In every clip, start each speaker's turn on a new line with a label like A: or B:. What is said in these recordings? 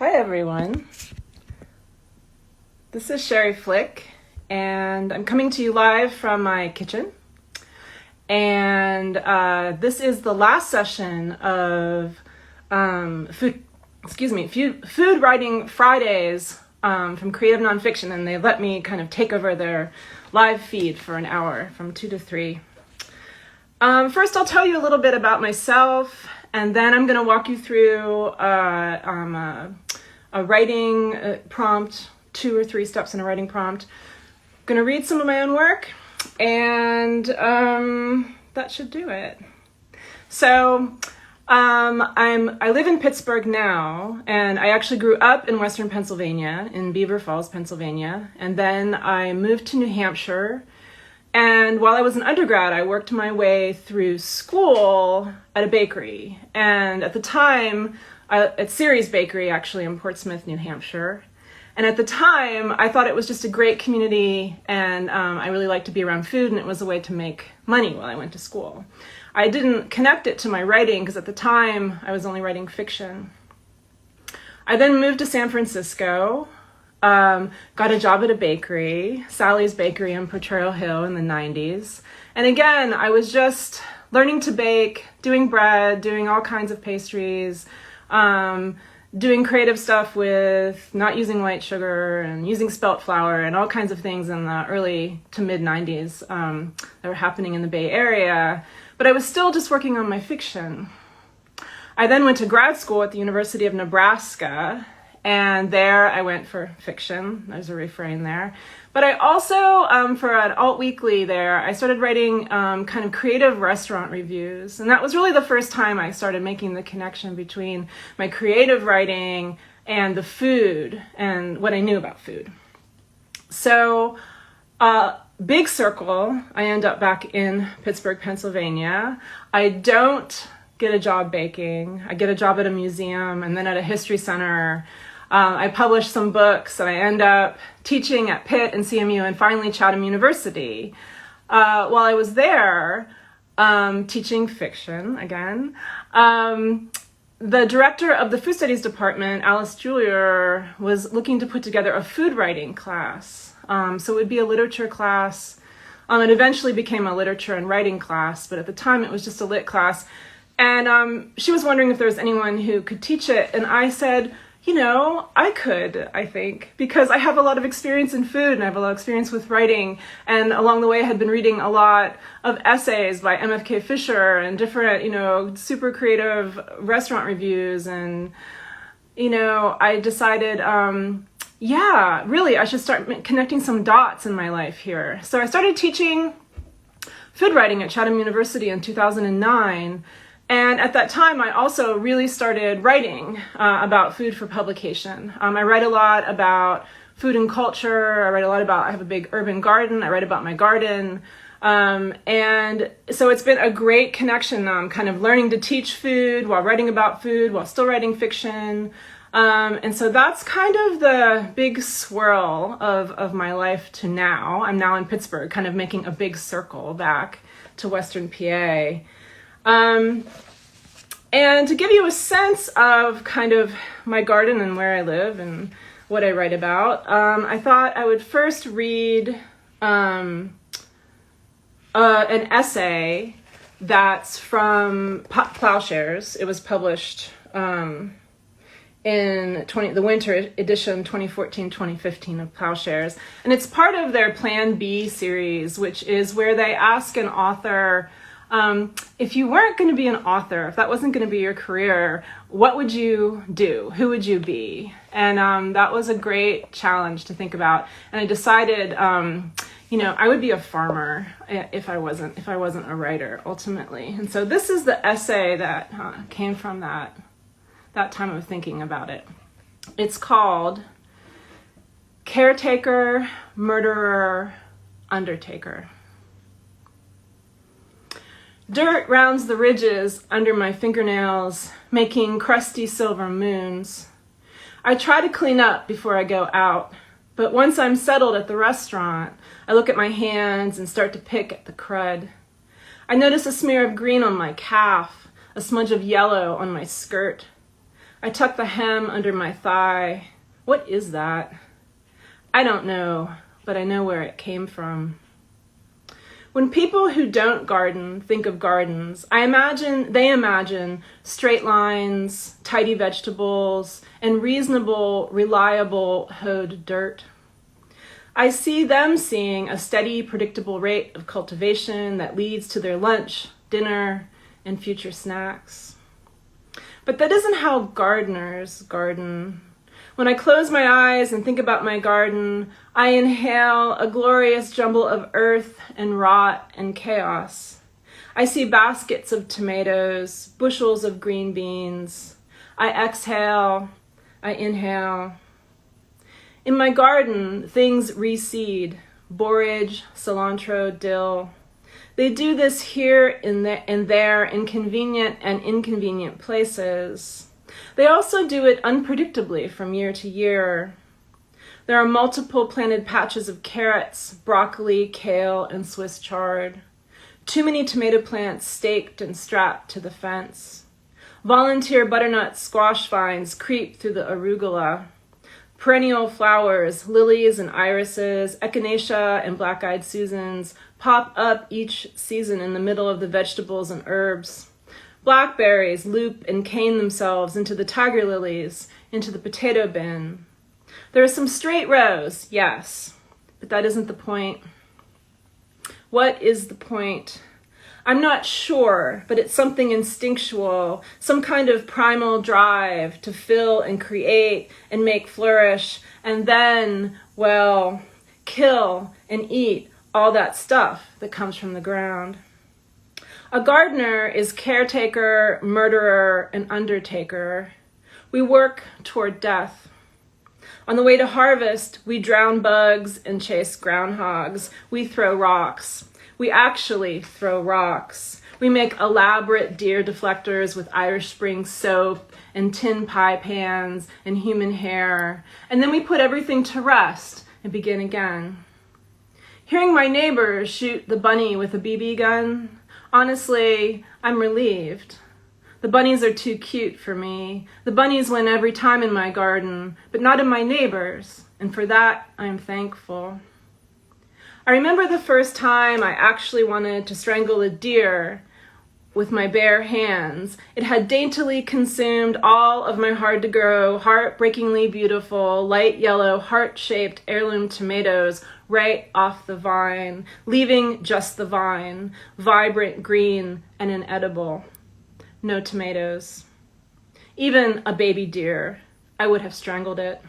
A: Hi everyone, this is Sherri Flick and I'm coming to you live from my kitchen, and this is the last session of Food Writing Fridays from Creative Nonfiction, and they let me kind of take over their live feed for an hour from 2 to 3. First I'll tell you a little bit about myself, and then I'm going to walk you through a writing prompt, 2 or 3 steps in a writing prompt. I'm going to read some of my own work, and that should do it. So I live in Pittsburgh now, and I actually grew up in Western Pennsylvania, in Beaver Falls, Pennsylvania, and then I moved to New Hampshire. And while I was an undergrad, I worked my way through school at a bakery. And at the time, at Ceres Bakery, actually, in Portsmouth, New Hampshire. And at the time, I thought it was just a great community, and I really liked to be around food, and it was a way to make money while I went to school. I didn't connect it to my writing, because at the time, I was only writing fiction. I then moved to San Francisco, got a job at a bakery, Sally's Bakery in Potrero Hill, in the 90s. And again, I was just learning to bake, doing bread, doing all kinds of pastries, doing creative stuff with not using white sugar and using spelt flour and all kinds of things in the early to mid 90s that were happening in the Bay Area. But I was still just working on my fiction. I then went to grad school at the University of Nebraska, and there I went for fiction. There's a refrain there. But I also, for an alt weekly there, I started writing kind of creative restaurant reviews. And that was really the first time I started making the connection between my creative writing and the food and what I knew about food. So, big circle, I end up back in Pittsburgh, Pennsylvania. I don't get a job baking. I get a job at a museum and then at a history center. I publish some books, and I end up teaching at Pitt and CMU and finally Chatham University. While I was there, teaching fiction again, the director of the food studies department, Alice Julier, was looking to put together a food writing class. So it would be a literature class. It eventually became a literature and writing class, but at the time it was just a lit class. And she was wondering if there was anyone who could teach it, and I said, I could, I think, because I have a lot of experience in food and I have a lot of experience with writing. And along the way, I had been reading a lot of essays by MFK Fisher and different, super creative restaurant reviews. And, I decided, really, I should start connecting some dots in my life here. So I started teaching food writing at Chatham University in 2009. And at that time, I also really started writing about food for publication. I write a lot about food and culture. I have a big urban garden. I write about my garden. And so it's been a great connection, kind of learning to teach food while writing about food, while still writing fiction. And so that's kind of the big swirl of my life to now. I'm now in Pittsburgh, kind of making a big circle back to Western PA. And to give you a sense of kind of my garden and where I live and what I write about, I thought I would first read an essay that's from Plowshares. It was published in the winter edition 2014-2015 of Plowshares. And it's part of their Plan B series, which is where they ask an author, if you weren't going to be an author, if that wasn't going to be your career, what would you do? Who would you be? And that was a great challenge to think about. And I decided, I would be a farmer if I wasn't a writer ultimately. And so this is the essay that came from that time of thinking about it. It's called Caretaker, Murderer, Undertaker. Dirt rounds the ridges under my fingernails, making crusty silver moons. I try to clean up before I go out, but once I'm settled at the restaurant, I look at my hands and start to pick at the crud. I notice a smear of green on my calf, a smudge of yellow on my skirt. I tuck the hem under my thigh. What is that? I don't know, but I know where it came from. When people who don't garden think of gardens, they imagine straight lines, tidy vegetables, and reasonable, reliable hoed dirt. I see them seeing a steady, predictable rate of cultivation that leads to their lunch, dinner, and future snacks. But that isn't how gardeners garden. When I close my eyes and think about my garden, I inhale a glorious jumble of earth and rot and chaos. I see baskets of tomatoes, bushels of green beans. I exhale, I inhale. In my garden, things reseed: borage, cilantro, dill. They do this here and there in convenient and inconvenient places. They also do it unpredictably from year to year. There are multiple planted patches of carrots, broccoli, kale, and Swiss chard. Too many tomato plants staked and strapped to the fence. Volunteer butternut squash vines creep through the arugula. Perennial flowers, lilies and irises, echinacea and black-eyed Susans pop up each season in the middle of the vegetables and herbs. Blackberries loop and cane themselves into the tiger lilies, into the potato bin. There are some straight rows, yes, but that isn't the point. What is the point? I'm not sure, but it's something instinctual, some kind of primal drive to fill and create and make flourish, and then, well, kill and eat all that stuff that comes from the ground. A gardener is caretaker, murderer, and undertaker. We work toward death. On the way to harvest, we drown bugs and chase groundhogs. We throw rocks. We actually throw rocks. We make elaborate deer deflectors with Irish Spring soap and tin pie pans and human hair. And then we put everything to rest and begin again. Hearing my neighbors shoot the bunny with a BB gun, honestly, I'm relieved. The bunnies are too cute for me. The bunnies win every time in my garden, but not in my neighbors, and for that, I'm thankful. I remember the first time I actually wanted to strangle a deer with my bare hands. It had daintily consumed all of my hard-to-grow, heartbreakingly beautiful, light yellow, heart-shaped heirloom tomatoes right off the vine, leaving just the vine, vibrant green and inedible. No tomatoes. Even a baby deer, I would have strangled it.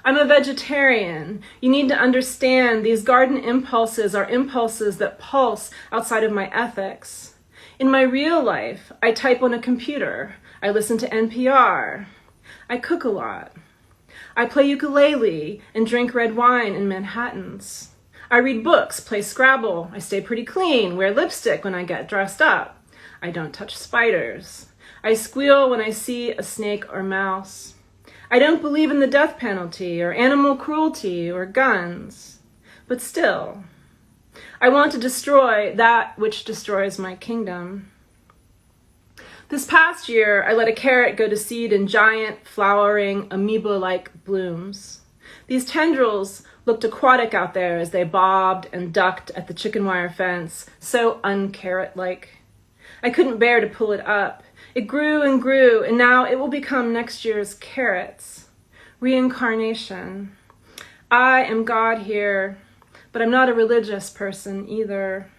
A: I'm a vegetarian. You need to understand these garden impulses are impulses that pulse outside of my ethics. In my real life, I type on a computer. I listen to NPR. I cook a lot. I play ukulele and drink red wine in Manhattans. I read books, play Scrabble. I stay pretty clean, wear lipstick when I get dressed up. I don't touch spiders. I squeal when I see a snake or mouse. I don't believe in the death penalty or animal cruelty or guns. But still, I want to destroy that which destroys my kingdom. This past year, I let a carrot go to seed in giant, flowering, amoeba-like blooms. These tendrils looked aquatic out there as they bobbed and ducked at the chicken wire fence, so un-carrot-like. I couldn't bear to pull it up. It grew, and now it will become next year's carrots. Reincarnation. I am God here, but I'm not a religious person either.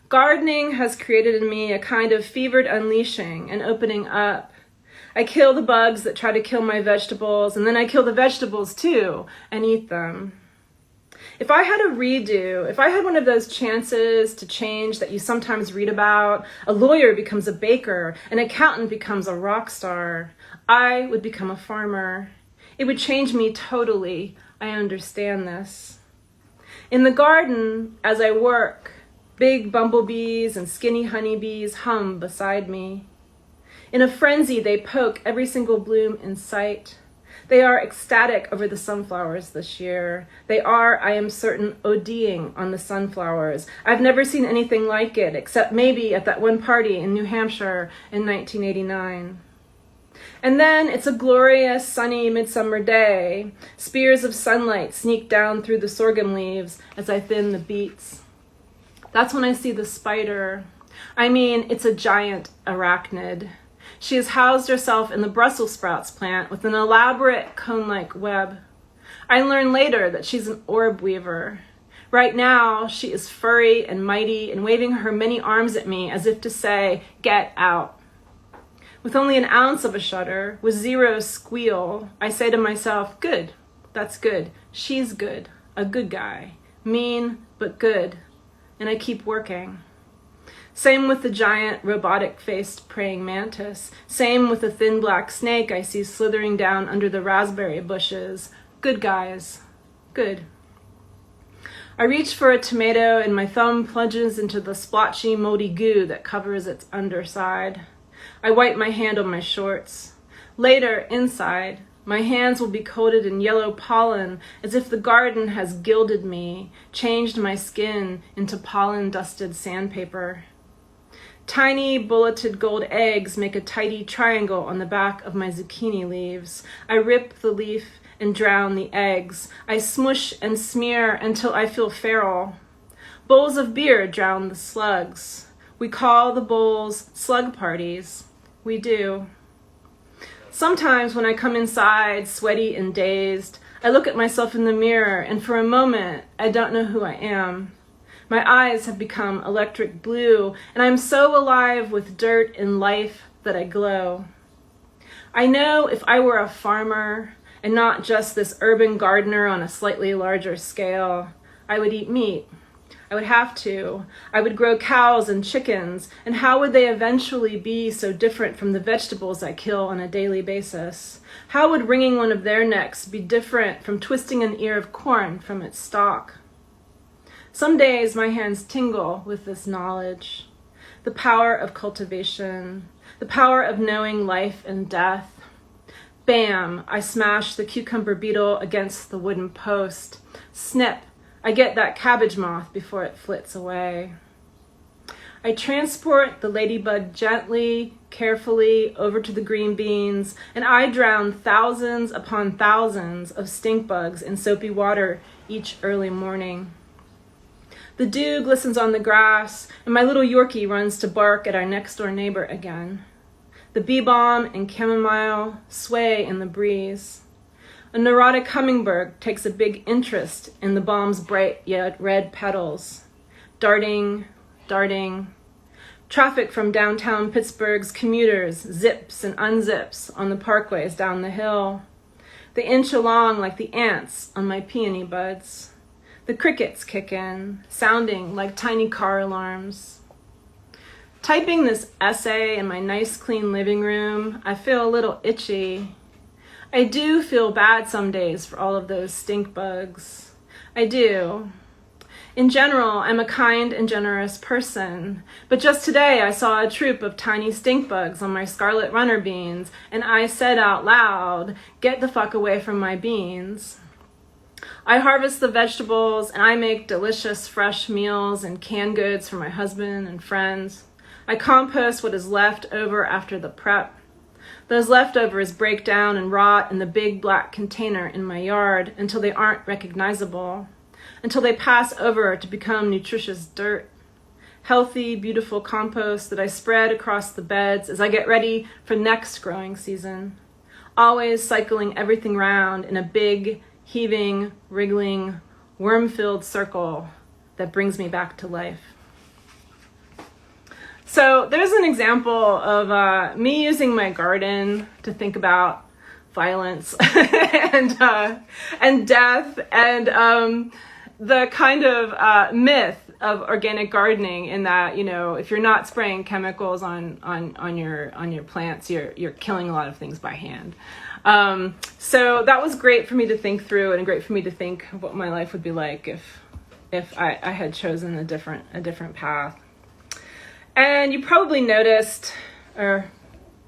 A: Gardening has created in me a kind of fevered unleashing and opening up. I kill the bugs that try to kill my vegetables, and then I kill the vegetables too and eat them. If I had a redo, if I had one of those chances to change that you sometimes read about, a lawyer becomes a baker, an accountant becomes a rock star, I would become a farmer. It would change me totally. I understand this. In the garden, as I work, big bumblebees and skinny honeybees hum beside me. In a frenzy, they poke every single bloom in sight. They are ecstatic over the sunflowers this year. They are, I am certain, ODing on the sunflowers. I've never seen anything like it, except maybe at that one party in New Hampshire in 1989. And then it's a glorious, sunny midsummer day. Spears of sunlight sneak down through the sorghum leaves as I thin the beets. That's when I see the spider. I mean, it's a giant arachnid. She has housed herself in the Brussels sprouts plant with an elaborate cone-like web. I learn later that she's an orb weaver. Right now, she is furry and mighty and waving her many arms at me as if to say, "Get out." With only an ounce of a shudder, with zero squeal, I say to myself, good, that's good. She's good, a good guy. Mean, but good. And I keep working. Same with the giant, robotic-faced praying mantis. Same with the thin black snake I see slithering down under the raspberry bushes. Good guys. Good. I reach for a tomato and my thumb plunges into the splotchy, moldy goo that covers its underside. I wipe my hand on my shorts. Later, inside, my hands will be coated in yellow pollen as if the garden has gilded me, changed my skin into pollen-dusted sandpaper. Tiny, bulleted gold eggs make a tidy triangle on the back of my zucchini leaves. I rip the leaf and drown the eggs. I smush and smear until I feel feral. Bowls of beer drown the slugs. We call the bowls slug parties. We do. Sometimes when I come inside, sweaty and dazed, I look at myself in the mirror and for a moment, I don't know who I am. My eyes have become electric blue and I'm so alive with dirt and life that I glow. I know if I were a farmer and not just this urban gardener on a slightly larger scale, I would eat meat. I would have to. I would grow cows and chickens, and how would they eventually be so different from the vegetables I kill on a daily basis? How would wringing one of their necks be different from twisting an ear of corn from its stalk? Some days my hands tingle with this knowledge, the power of cultivation, the power of knowing life and death. Bam, I smash the cucumber beetle against the wooden post. Snip, I get that cabbage moth before it flits away. I transport the ladybug gently, carefully over to the green beans, and I drown thousands upon thousands of stink bugs in soapy water each early morning. The dew glistens on the grass, and my little Yorkie runs to bark at our next-door neighbor again. The bee balm and chamomile sway in the breeze. A neurotic hummingbird takes a big interest in the balm's bright yet red petals. Darting, darting. Traffic from downtown Pittsburgh's commuters zips and unzips on the parkways down the hill. They inch along like the ants on my peony buds. The crickets kick in, sounding like tiny car alarms. Typing this essay in my nice clean living room, I feel a little itchy. I do feel bad some days for all of those stink bugs. I do. In general, I'm a kind and generous person, but just today I saw a troop of tiny stink bugs on my scarlet runner beans, and I said out loud, "Get the fuck away from my beans." I harvest the vegetables and I make delicious fresh meals and canned goods for my husband and friends. I compost what is left over after the prep. Those leftovers break down and rot in the big black container in my yard until they aren't recognizable, until they pass over to become nutritious dirt. Healthy, beautiful compost that I spread across the beds as I get ready for next growing season. Always cycling everything round in a big, heaving, wriggling, worm-filled circle that brings me back to life. So there's an example of me using my garden to think about violence and death and the kind of myth of organic gardening in that, you know, if you're not spraying chemicals on your plants, you're killing a lot of things by hand. So that was great for me to think through and great for me to think of what my life would be like if I had chosen a different path. And you probably noticed, or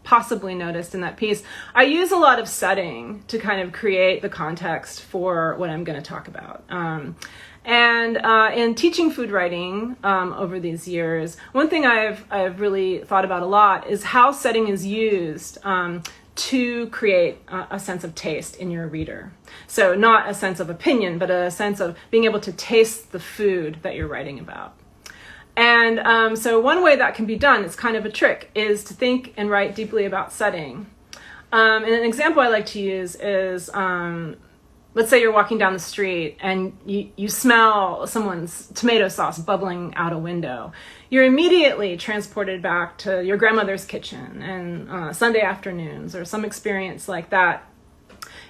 A: possibly noticed in that piece, I use a lot of setting to kind of create the context for what I'm going to talk about. And in teaching food writing over these years, one thing I've really thought about a lot is how setting is used to create a sense of taste in your reader. So not a sense of opinion, but a sense of being able to taste the food that you're writing about. And so one way that can be done, it's kind of a trick, is to think and write deeply about setting. And an example I like to use is, let's say you're walking down the street and you smell someone's tomato sauce bubbling out a window. You're immediately transported back to your grandmother's kitchen and Sunday afternoons or some experience like that.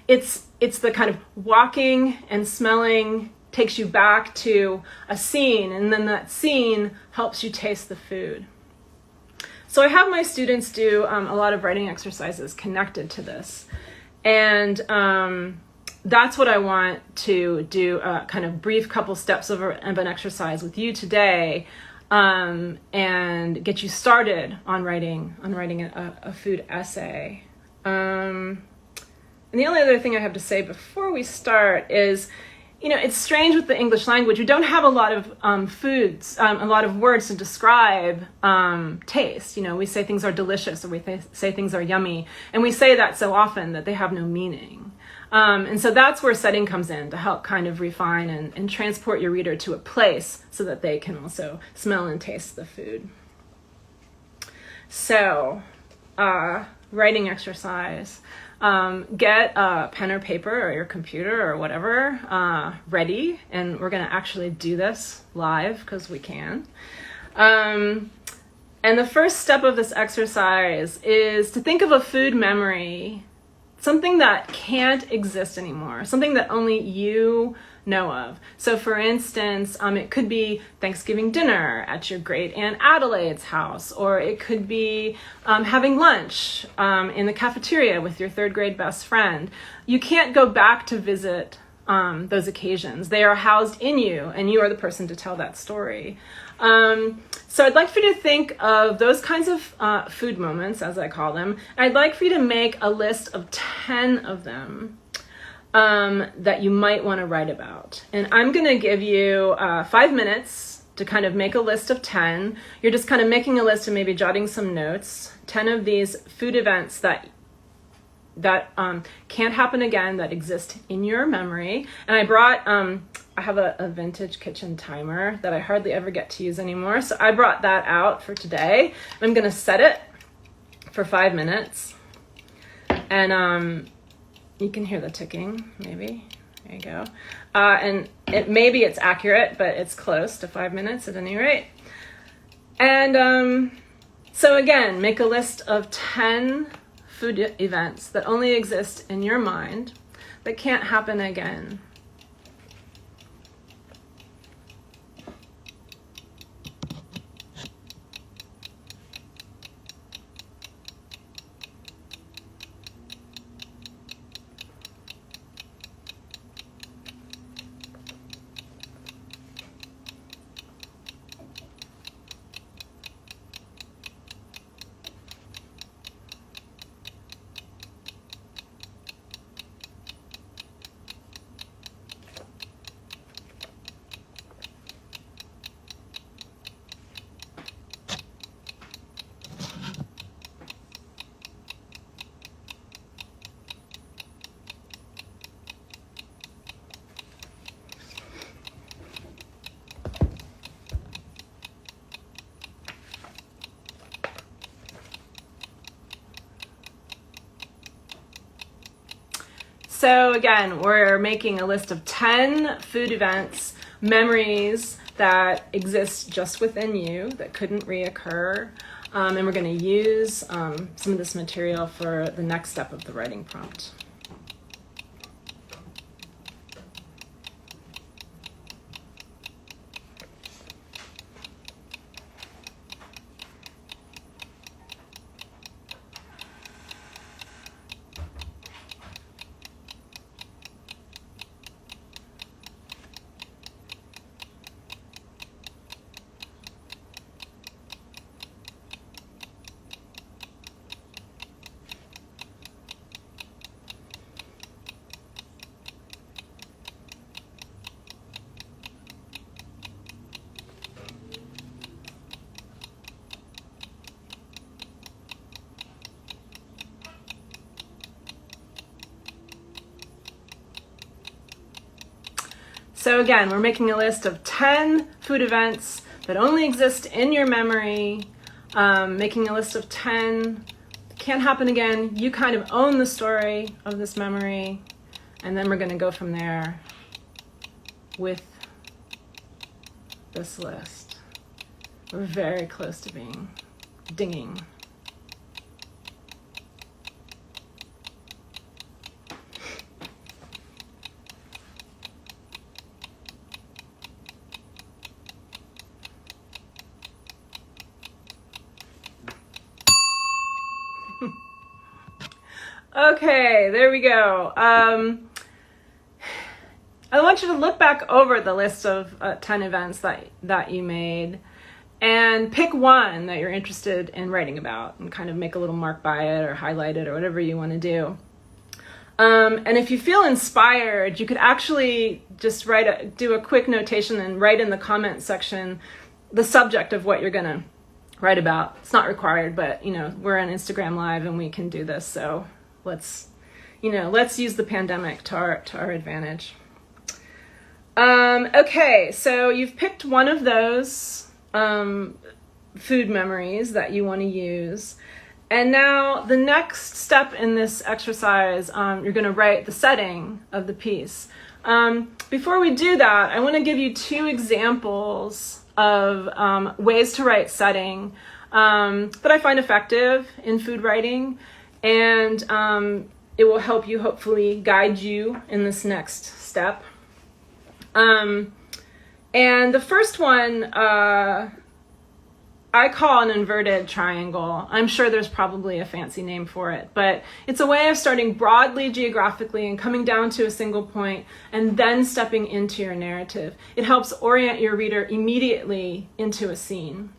A: It's the kind of walking and smelling takes you back to a scene, and then that scene helps you taste the food. So I have my students do a lot of writing exercises connected to this. And that's what I want to do, a kind of brief couple steps of an exercise with you today, and get you started on writing a food essay. And the only other thing I have to say before we start is, it's strange with the English language. We don't have a lot of foods, a lot of words to describe taste. We say things are delicious, or we say things are yummy. And we say that so often that they have no meaning. And so that's where setting comes in, to help kind of refine and transport your reader to a place so that they can also smell and taste the food. So, writing exercise. Get a pen or paper or your computer or whatever ready, and we're going to actually do this live because we can. And the first step of this exercise is to think of a food memory, something that can't exist anymore, something that only you know of. So for instance, it could be Thanksgiving dinner at your great Aunt Adelaide's house, or it could be having lunch in the cafeteria with your third grade best friend. You can't go back to visit those occasions. They are housed in you, and you are the person to tell that story. So I'd like for you to think of those kinds of food moments, as I call them. I'd like for you to make a list of 10 of them that you might want to write about. And I'm going to give you 5 minutes to kind of make a list of 10. You're just kind of making a list and maybe jotting some notes. 10 of these food events that can't happen again, that exist in your memory. And I brought, I have a vintage kitchen timer that I hardly ever get to use anymore. So I brought that out for today. I'm going to set it for 5 minutes. And you can hear the ticking, maybe. There you go. And maybe it's accurate, but it's close to 5 minutes at any rate. And so again, make a list of 10 food events that only exist in your mind, that can't happen again. So again, we're making a list of 10 food events, memories that exist just within you that couldn't reoccur. And we're going to use some of this material for the next step of the writing prompt. So again, we're making a list of 10 food events that only exist in your memory, making a list of 10, can't happen again. You kind of own the story of this memory, and then we're going to go from there with this list. We're very close to being dinging. Okay, there we go. I want you to look back over the list of 10 events that you made and pick one that you're interested in writing about and kind of make a little mark by it or highlight it or whatever you want to do. And if you feel inspired, you could actually just do a quick notation and write in the comment section the subject of what you're going to write about. It's not required, but we're on Instagram Live and we can do this, so let's use the pandemic to our advantage. Okay, so you've picked one of those food memories that you want to use. And now the next step in this exercise, you're going to write the setting of the piece. Before we do that, I want to give you 2 examples of ways to write setting that I find effective in food writing. And it will help you, hopefully guide you in this next step. And the first one I call an inverted triangle. I'm sure there's probably a fancy name for it, but it's a way of starting broadly geographically and coming down to a single point and then stepping into your narrative. It helps orient your reader immediately into a scene.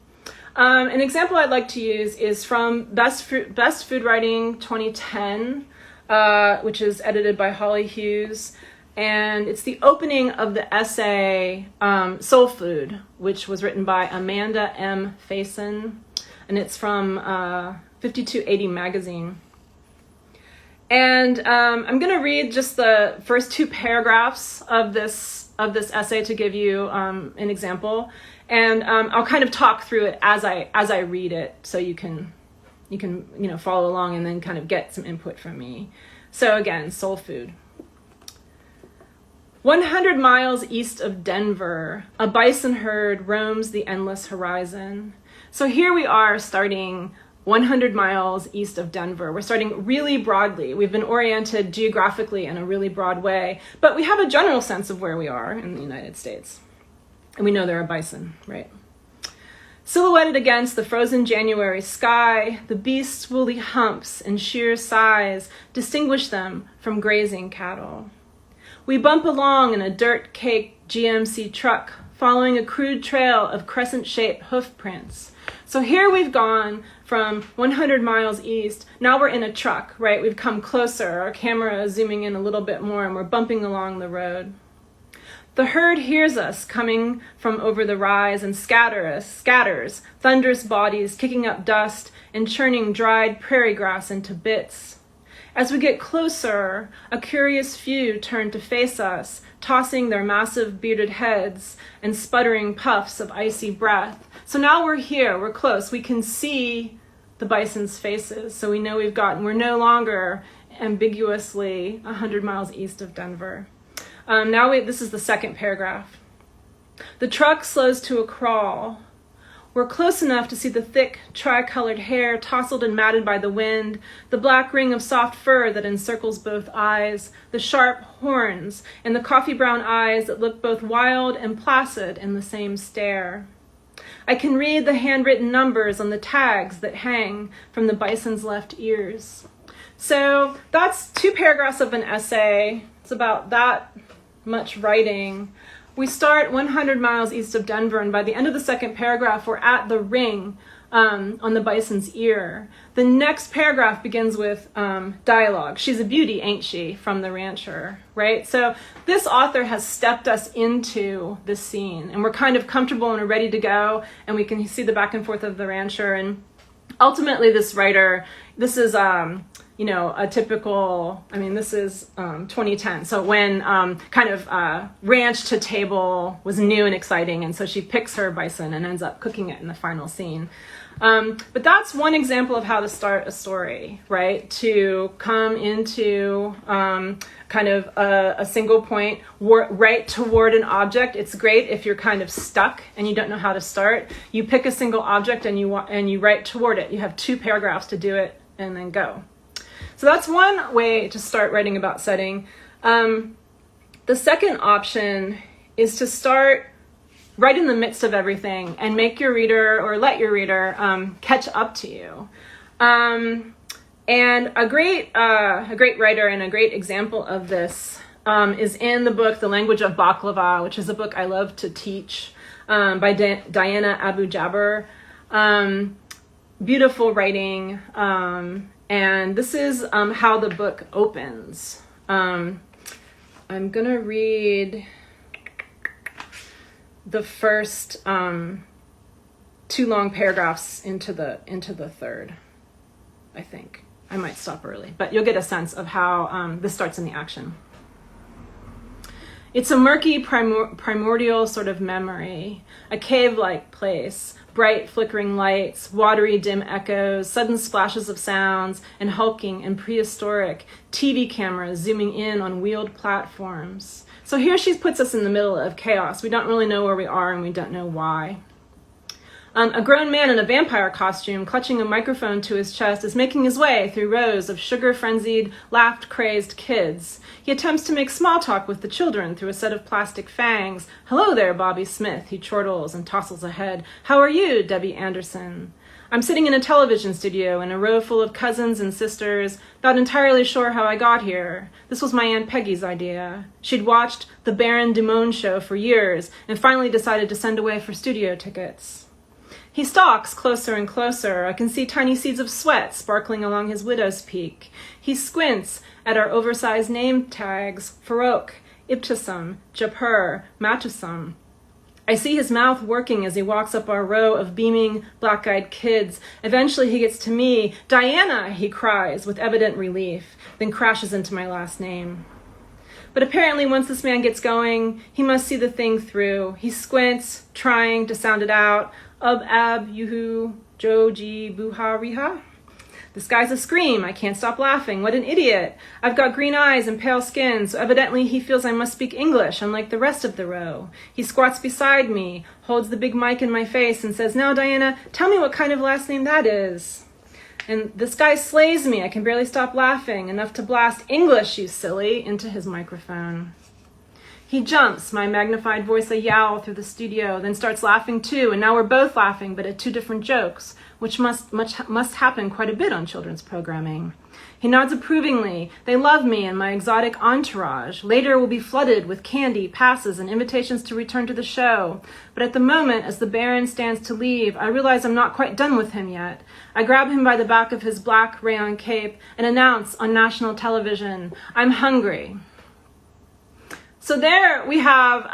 A: An example I'd like to use is from Best Food Writing 2010, which is edited by Holly Hughes. And it's the opening of the essay Soul Food, which was written by Amanda M. Faison. And it's from 5280 magazine. And I'm going to read just the first 2 paragraphs of this essay to give you an example. And I'll kind of talk through it as I read it, so you can follow along and then kind of get some input from me. So again, Soul Food. 100 miles east of Denver, a bison herd roams the endless horizon. So here we are starting 100 miles east of Denver. We're starting really broadly. We've been oriented geographically in a really broad way, but we have a general sense of where we are in the United States. And we know there are bison, right? Silhouetted against the frozen January sky, the beast's woolly humps and sheer size distinguish them from grazing cattle. We bump along in a dirt-caked GMC truck, following a crude trail of crescent-shaped hoof prints. So here we've gone from 100 miles east. Now we're in a truck, right? We've come closer. Our camera is zooming in a little bit more, and we're bumping along the road. The herd hears us coming from over the rise and scatters, thunderous bodies kicking up dust and churning dried prairie grass into bits. As we get closer, a curious few turn to face us, tossing their massive bearded heads and sputtering puffs of icy breath. So now we're here, we're close, we can see the bison's faces, so we know we're no longer ambiguously 100 miles east of Denver. This is the second paragraph. The truck slows to a crawl. We're close enough to see the thick, tri-colored hair tousled and matted by the wind, the black ring of soft fur that encircles both eyes, the sharp horns, and the coffee brown eyes that look both wild and placid in the same stare. I can read the handwritten numbers on the tags that hang from the bison's left ears. So that's 2 paragraphs of an essay. It's about that much writing. We start 100 miles east of Denver, and by the end of the second paragraph, we're at the ring on the bison's ear. The next paragraph begins with dialogue. She's a beauty, ain't she? From the rancher, right? So this author has stepped us into this scene, and we're kind of comfortable and we're ready to go, and we can see the back and forth of the rancher. And ultimately, this writer, this is you know, a typical, I mean, this is 2010. So when kind of ranch to table was new and exciting. And so she picks her bison and ends up cooking it in the final scene. But that's one example of how to start a story, right? To come into kind of a single point, right toward an object. It's great if you're kind of stuck and you don't know how to start. You pick a single object and you write toward it. You have 2 paragraphs to do it and then go. So that's one way to start writing about setting. The second option is to start right in the midst of everything and make your reader, or let your reader, catch up to you. And a great writer and a great example of this is in the book The Language of Baklava, which is a book I love to teach, by Diana Abu Jaber. Beautiful writing. And this is how the book opens. I'm gonna read the first 2 long paragraphs into the third, I think. I might stop early, but you'll get a sense of how this starts in the action. It's a murky primordial sort of memory, a cave-like place, bright flickering lights, watery dim echoes, sudden splashes of sounds, and hulking and prehistoric TV cameras zooming in on wheeled platforms. So here she puts us in the middle of chaos. We don't really know where we are and we don't know why. A grown man in a vampire costume, clutching a microphone to his chest, is making his way through rows of sugar-frenzied, laughed-crazed kids. He attempts to make small talk with the children through a set of plastic fangs. "Hello there, Bobby Smith," he chortles and tossles ahead. "How are you, Debbie Anderson?" "I'm sitting in a television studio in a row full of cousins and sisters, not entirely sure how I got here. This was my Aunt Peggy's idea. She'd watched the Baron Dumont show for years and finally decided to send away for studio tickets." He stalks closer and closer. I can see tiny seeds of sweat sparkling along his widow's peak. He squints at our oversized name tags: Farouk, Ibtisam, Japur, Matusam. I see his mouth working as he walks up our row of beaming, black-eyed kids. Eventually he gets to me. "Diana," he cries with evident relief, then crashes into my last name. But apparently once this man gets going, he must see the thing through. He squints, trying to sound it out. Ab, yuhu, joji, buha, riha. This guy's a scream. I can't stop laughing. What an idiot. I've got green eyes and pale skin, so evidently he feels I must speak English, unlike the rest of the row. He squats beside me, holds the big mic in my face, and says, "Now, Diana, tell me what kind of last name that is." And this guy slays me. I can barely stop laughing, enough to blast, "English, you silly," into his microphone. He jumps, my magnified voice a yowl through the studio, then starts laughing too, and now we're both laughing, but at 2 different jokes, which must happen quite a bit on children's programming. He nods approvingly. They love me and my exotic entourage. Later we'll be flooded with candy, passes, and invitations to return to the show. But at the moment, as the Baron stands to leave, I realize I'm not quite done with him yet. I grab him by the back of his black rayon cape and announce on national television, "I'm hungry." So there we have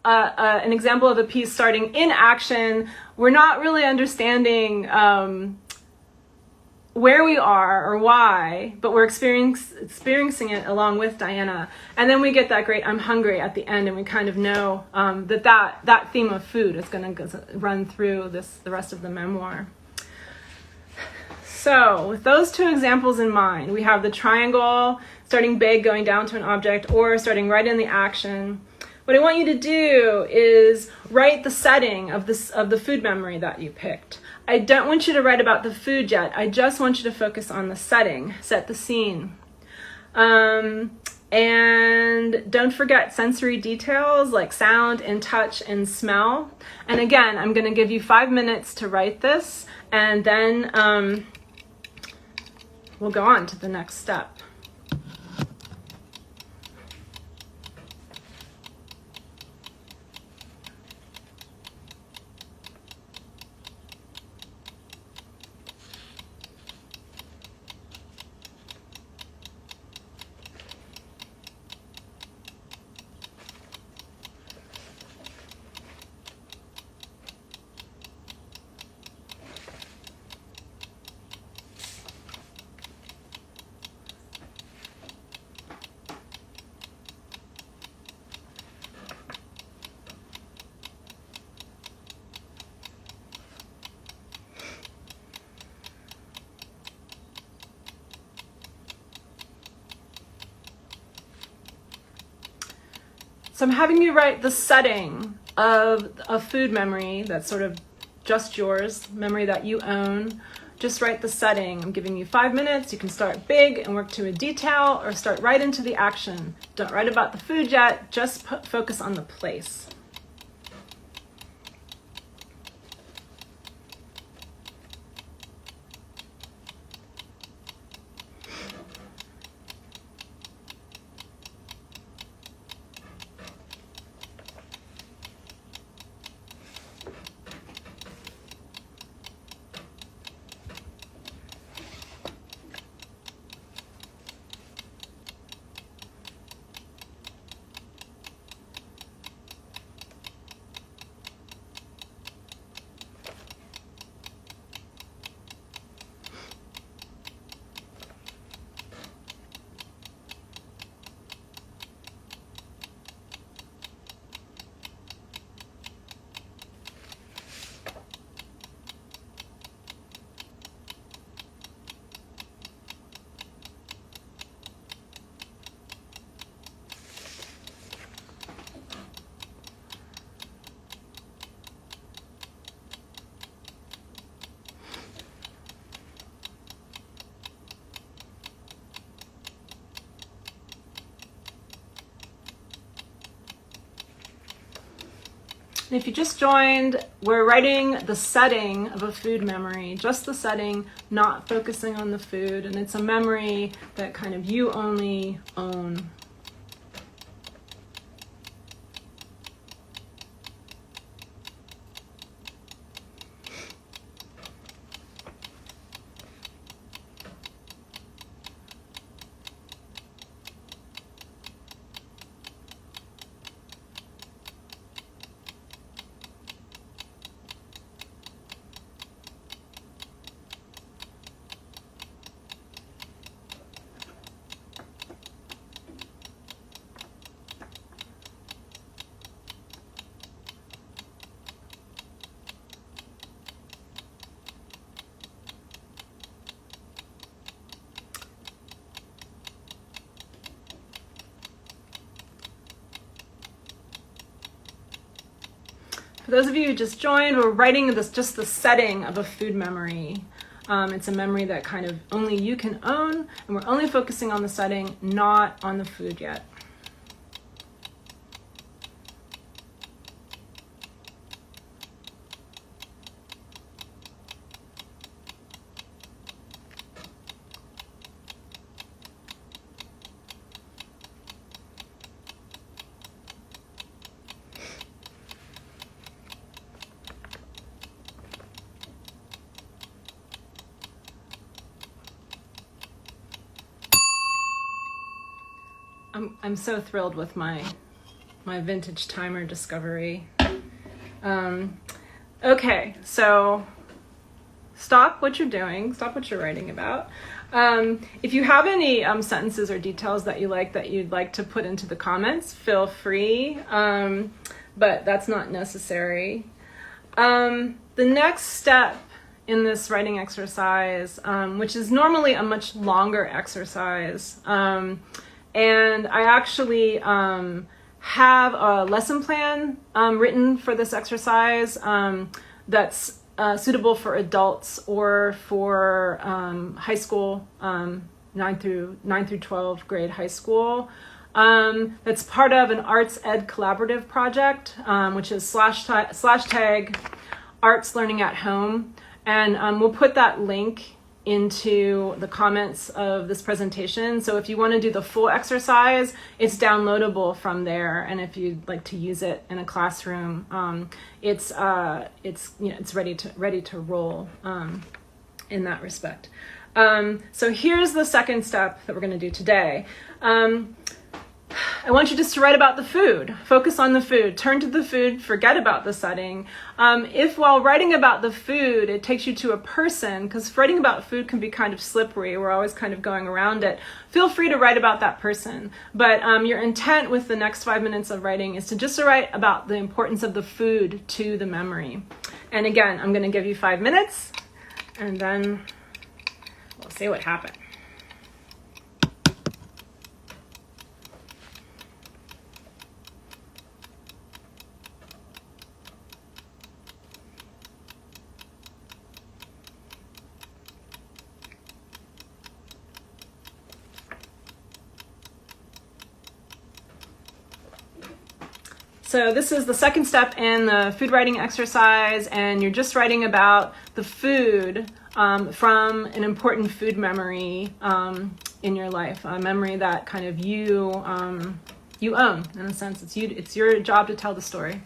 A: an example of a piece starting in action. We're not really understanding where we are or why, but we're experiencing it along with Diana. And then we get that great "I'm hungry" at the end, and we kind of know that theme of food is going to run through the rest of the memoir. So with those 2 examples in mind, we have the triangle, starting big, going down to an object, or starting right in the action. What I want you to do is write the setting of the food memory that you picked. I don't want you to write about the food yet. I just want you to focus on the setting, set the scene. And don't forget sensory details like sound and touch and smell. And again, I'm going to give you 5 minutes to write this, and then we'll go on to the next step. So I'm having you write the setting of a food memory that's sort of just yours, memory that you own. Just write the setting. I'm giving you 5 minutes. You can start big and work to a detail, or start right into the action. Don't write about the food yet, just focus on the place. And if you just joined, we're writing the setting of a food memory, just the setting, not focusing on the food. And it's a memory that kind of you only own. For those of you who just joined, we're writing this, just the setting of a food memory. It's a memory that kind of only you can own, and we're only focusing on the setting, not on the food yet. I'm so thrilled with my vintage timer discovery. Okay, so stop what you're doing, stop what you're writing about. If you have any sentences or details that you'd like to put into the comments, feel free, but that's not necessary. The next step in this writing exercise, which is normally a much longer exercise, and I actually have a lesson plan written for this exercise that's suitable for adults or for high school, 9 through 12 grade high school. That's part of an arts ed collaborative project, which is /tag arts learning at home. And we'll put that link into the comments of this presentation. So if you want to do the full exercise, it's downloadable from there. And if you'd like to use it in a classroom, it's ready to roll in that respect. So here's the second step that we're going to do today. I want you just to write about the food. Focus on the food. Turn to the food. Forget about the setting. If while writing about the food, it takes you to a person, because writing about food can be kind of slippery. We're always kind of going around it. Feel free to write about that person. But your intent with the next 5 minutes of writing is to just write about the importance of the food to the memory. And again, I'm going to give you 5 minutes, and then we'll see what happens. So this is the second step in the food writing exercise, and you're just writing about the food from an important food memory in your life, a memory that kind of you own, in a sense. It's your job to tell the story.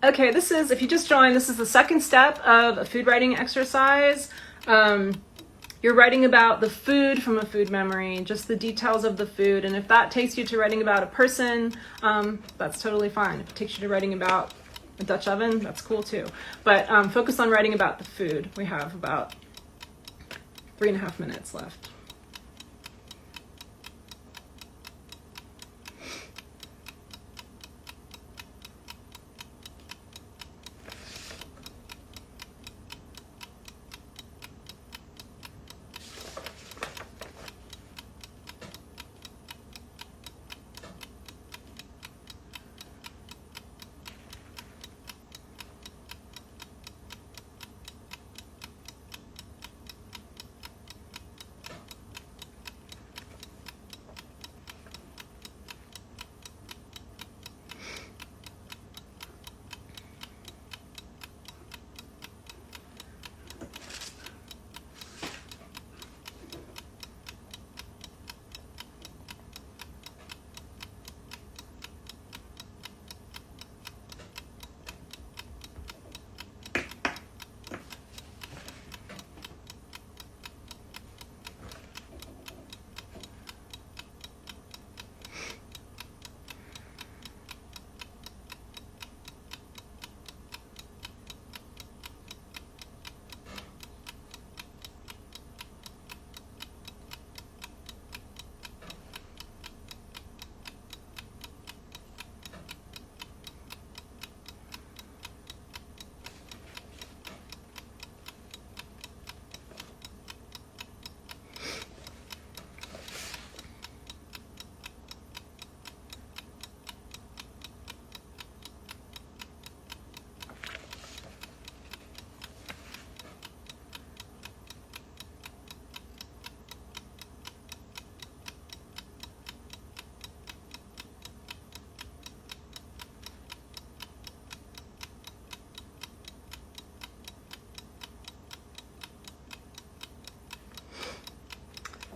A: Okay, if you just joined, this is the second step of a food writing exercise. You're writing about the food from a food memory, just the details of the food. And if that takes you to writing about a person, that's totally fine. If it takes you to writing about a Dutch oven, that's cool too. But focus on writing about the food. We have about 3.5 minutes left.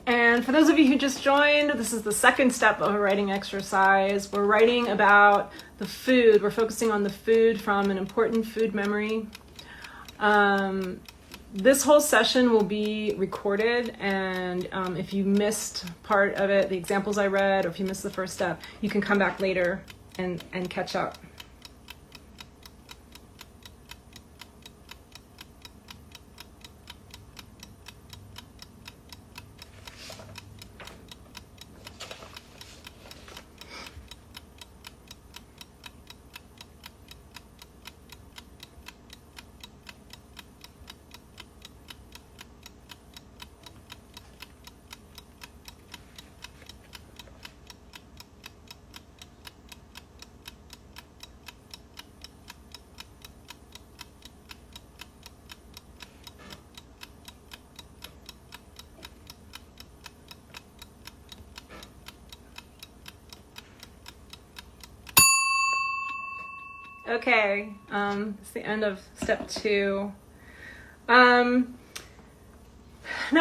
A: And for those of you who just joined, this is the second step of a writing exercise. We're writing about the food. We're focusing on the food from an important food memory. This whole session will be recorded, and if you missed part of it, the examples I read, or if you missed the first step, you can come back later and catch up. Okay, it's the end of step 2. Now,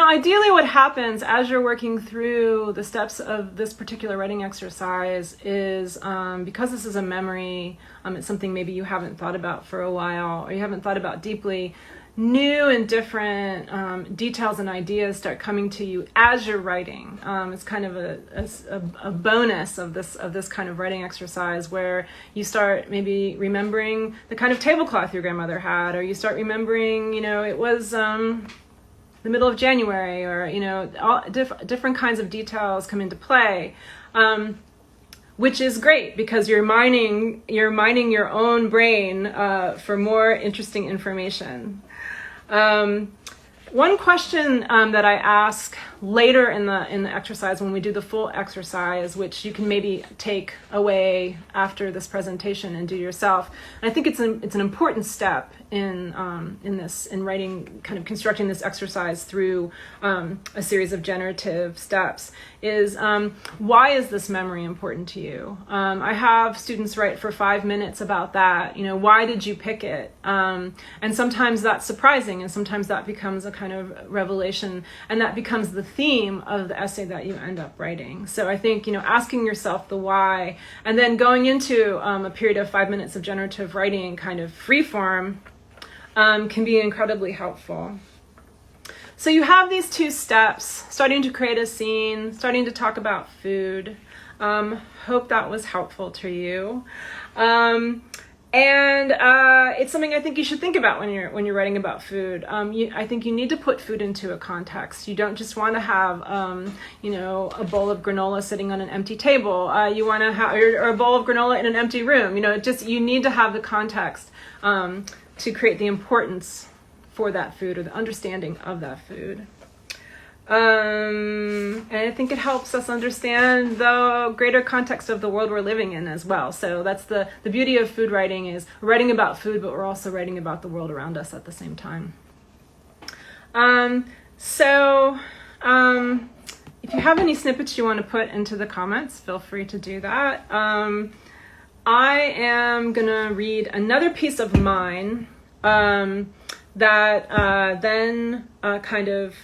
A: ideally what happens as you're working through the steps of this particular writing exercise is, because this is a memory, it's something maybe you haven't thought about for a while, or you haven't thought about deeply, new and different details and ideas start coming to you as you're writing. It's kind of a bonus of this kind of writing exercise, where you start maybe remembering the kind of tablecloth your grandmother had, or you start remembering, it was the middle of January, or all different kinds of details come into play. which is great because you're mining your own brain for more interesting information. One question that I ask later in the exercise, when we do the full exercise, which you can maybe take away after this presentation and do yourself, and I think it's an important step in writing, kind of constructing this exercise through a series of generative steps, is why is this memory important to you? I have students write for 5 minutes about that. Why did you pick it? And sometimes that's surprising, and sometimes that becomes a kind of revelation, and that becomes the theme of the essay that you end up writing. So I think asking yourself the why, and then going into a period of 5 minutes of generative writing, kind of free form, can be incredibly helpful. So you have these 2 steps: starting to create a scene, starting to talk about food. Hope that was helpful to you. And it's something I think you should think about when you're writing about food. I think you need to put food into a context. You don't just want to have a bowl of granola sitting on an empty table. You want to have or a bowl of granola in an empty room. You need to have the context to create the importance for that food, or the understanding of that food. And I think it helps us understand the greater context of the world we're living in as well. So that's the beauty of food writing, is we're writing about food, but we're also writing about the world around us at the same time. If you have any snippets you want to put into the comments, feel free to do that. I am going to read another piece of mine that then kind of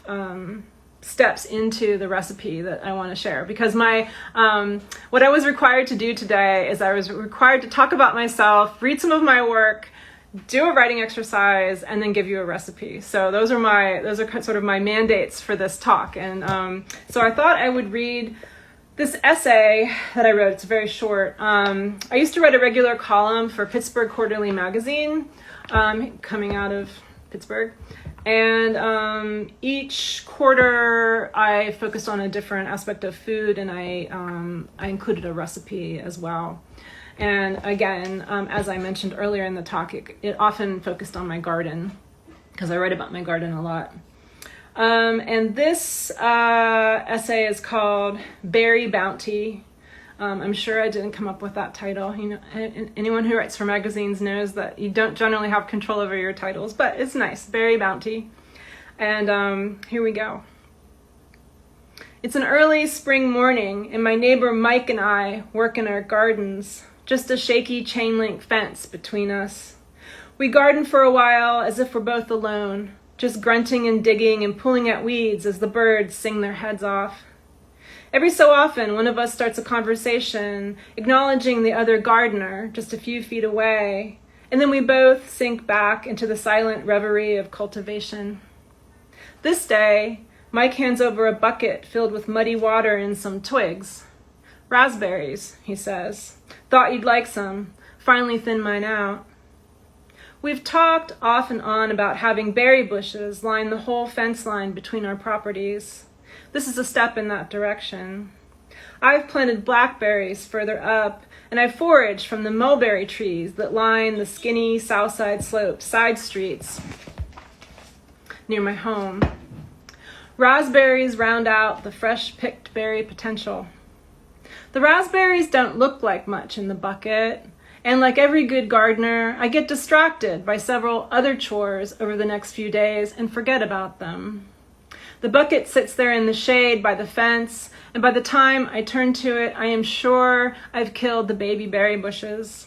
A: steps into the recipe that I want to share, because what I was required to do today is I was required to talk about myself, read some of my work, do a writing exercise, and then give you a recipe. So those are sort of my mandates for this talk. And so I thought I would read this essay that I wrote. It's very short. I used to write a regular column for Pittsburgh Quarterly Magazine, coming out of Pittsburgh. And each quarter I focused on a different aspect of food, and I included a recipe as well. And again, as I mentioned earlier in the talk, it often focused on my garden, because I write about my garden a lot. And this essay is called Berry Bounty. I'm sure I didn't come up with that title. Anyone who writes for magazines knows that you don't generally have control over your titles, but it's nice, Berry Bounty. And here we go. It's an early spring morning, and my neighbor Mike and I work in our gardens, just a shaky chain link fence between us. We garden for a while as if we're both alone, just grunting and digging and pulling at weeds as the birds sing their heads off. Every so often, one of us starts a conversation, acknowledging the other gardener just a few feet away, and then we both sink back into the silent reverie of cultivation. This day, Mike hands over a bucket filled with muddy water and some twigs. "Raspberries," he says. "Thought you'd like some. Finally thinned mine out." We've talked off and on about having berry bushes line the whole fence line between our properties. This is a step in that direction. I've planted blackberries further up, and I've foraged from the mulberry trees that line the skinny southside slope side streets near my home. Raspberries round out the fresh-picked berry potential. The raspberries don't look like much in the bucket, and like every good gardener, I get distracted by several other chores over the next few days and forget about them. The bucket sits there in the shade by the fence, and by the time I turn to it, I am sure I've killed the baby berry bushes.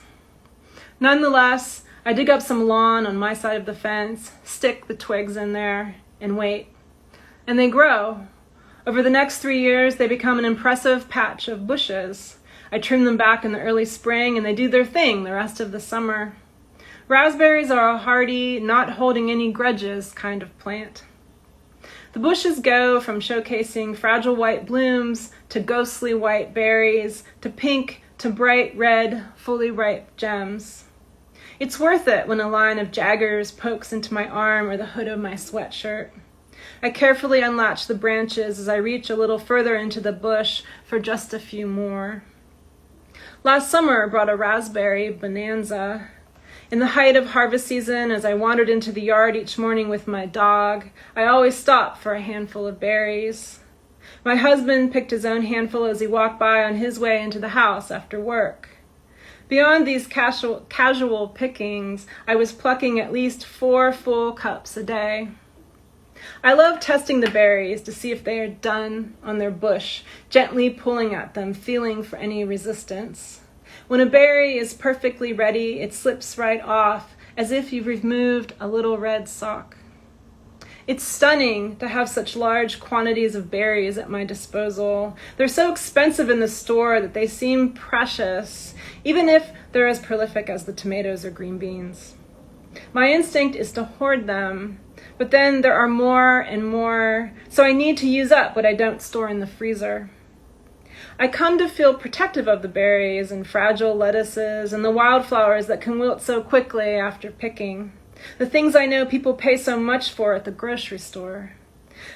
A: Nonetheless, I dig up some lawn on my side of the fence, stick the twigs in there, and wait. And they grow. Over the next 3 years, they become an impressive patch of bushes. I trim them back in the early spring, and they do their thing the rest of the summer. Raspberries are a hardy, not holding any grudges kind of plant. The bushes go from showcasing fragile white blooms to ghostly white berries to pink to bright red, fully ripe gems. It's worth it when a line of jaggers pokes into my arm or the hood of my sweatshirt. I carefully unlatch the branches as I reach a little further into the bush for just a few more. Last summer brought a raspberry bonanza. In the height of harvest season, as I wandered into the yard each morning with my dog, I always stopped for a handful of berries. My husband picked his own handful as he walked by on his way into the house after work. Beyond these casual pickings, I was plucking at least 4 full cups a day. I love testing the berries to see if they are done on their bush, gently pulling at them, feeling for any resistance. When a berry is perfectly ready, it slips right off, as if you've removed a little red sock. It's stunning to have such large quantities of berries at my disposal. They're so expensive in the store that they seem precious, even if they're as prolific as the tomatoes or green beans. My instinct is to hoard them, but then there are more and more, so I need to use up what I don't store in the freezer. I come to feel protective of the berries and fragile lettuces and the wildflowers that can wilt so quickly after picking. The things I know people pay so much for at the grocery store.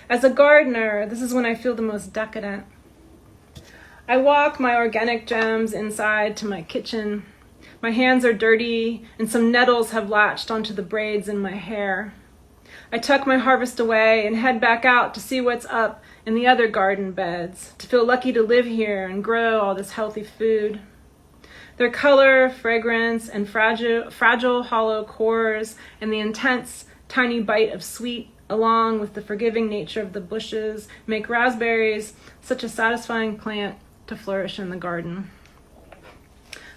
A: As a gardener, this is when I feel the most decadent. I walk my organic gems inside to my kitchen. My hands are dirty, and some nettles have latched onto the braids in my hair. I tuck my harvest away and head back out to see what's up in the other garden beds, to feel lucky to live here and grow all this healthy food. Their color, fragrance, and fragile hollow cores, and the intense, tiny bite of sweet, along with the forgiving nature of the bushes, make raspberries such a satisfying plant to flourish in the garden.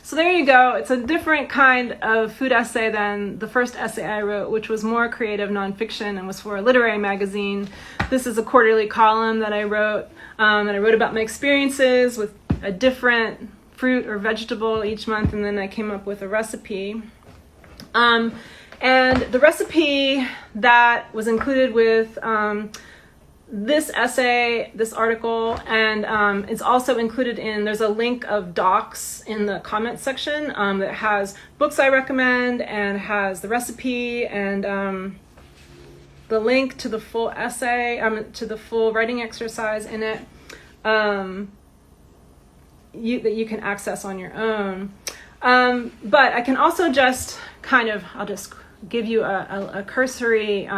A: So there you go. It's a different kind of food essay than the first essay I wrote, which was more creative nonfiction and was for a literary magazine. This is a quarterly column that I wrote, and I wrote about my experiences with a different fruit or vegetable each month, and then I came up with a recipe. And the recipe that was included with this essay, this article, and it's also included there's a link of docs in the comments section that has books I recommend and has the recipe and the link to the full essay, to the full writing exercise in it. That you can access on your own. But I can also just I'll just give you a cursory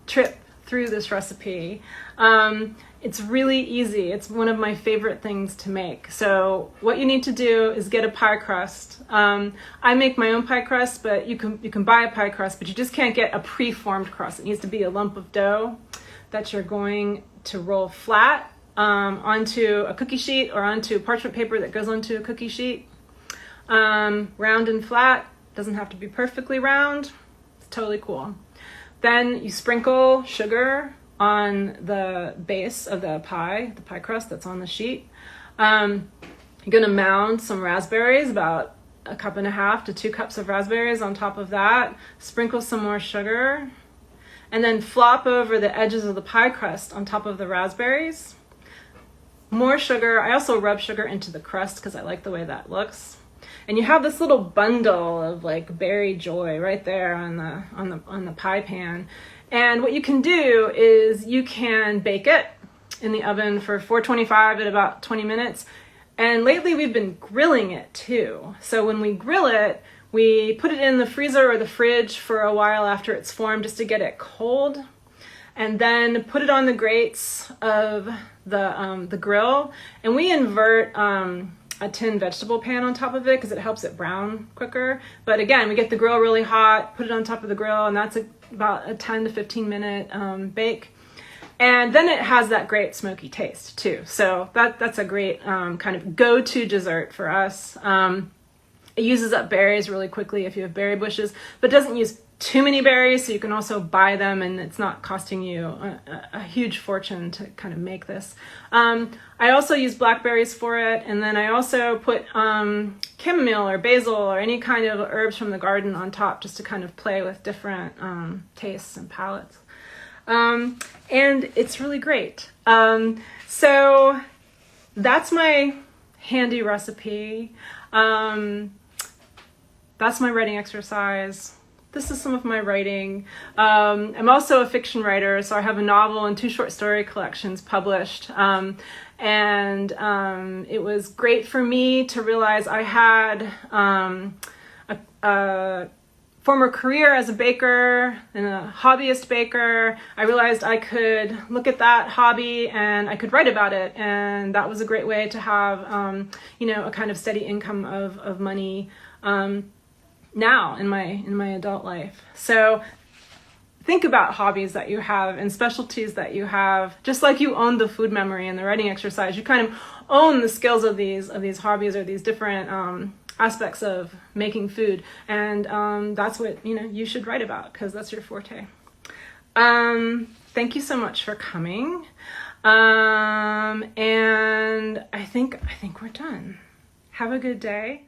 A: trip through this recipe. It's really easy. It's one of my favorite things to make. So what you need to do is get a pie crust. I make my own pie crust, but you can buy a pie crust, but you just can't get a pre-formed crust. It needs to be a lump of dough that you're going to roll flat onto a cookie sheet or onto parchment paper that goes onto a cookie sheet. Round and flat, doesn't have to be perfectly round. It's totally cool. Then you sprinkle sugar on the base of the pie crust that's on the sheet. You're gonna mound some raspberries, about 1.5 to 2 cups of raspberries on top of that. Sprinkle some more sugar, and then flop over the edges of the pie crust on top of the raspberries. More sugar. I also rub sugar into the crust because I like the way that looks. And you have this little bundle of like berry joy right there on the pie pan. And what you can do is you can bake it in the oven for 425 at about 20 minutes. And lately we've been grilling it too. So when we grill it, we put it in the freezer or the fridge for a while after it's formed just to get it cold. And then put it on the grates of the grill, and we invert a tin vegetable pan on top of it because it helps it brown quicker. But again, we get the grill really hot, put it on top of the grill, and that's about a 10 to 15 minute bake. And then it has that great smoky taste too. So that's a great kind of go-to dessert for us. It uses up berries really quickly if you have berry bushes, but doesn't use too many berries, so you can also buy them and it's not costing you a huge fortune to kind of make this. I also use blackberries for it, and then I also put chamomile or basil or any kind of herbs from the garden on top just to kind of play with different tastes and palates. And it's really great. So that's my handy recipe. That's my writing exercise. this is some of my writing. I'm also a fiction writer, so I have a novel and 2 short story collections published. It was great for me to realize I had a former career as a baker and a hobbyist baker. I realized I could look at that hobby and I could write about it, and that was a great way to have a kind of steady income of money now in my adult life. So think about hobbies that you have and specialties that you have. Just like you own the food memory and the writing exercise, you kind of own the skills of these hobbies or these different aspects of making food, and that's what you should write about, because that's your forte. Thank you so much for coming, and I think we're done. Have a good day.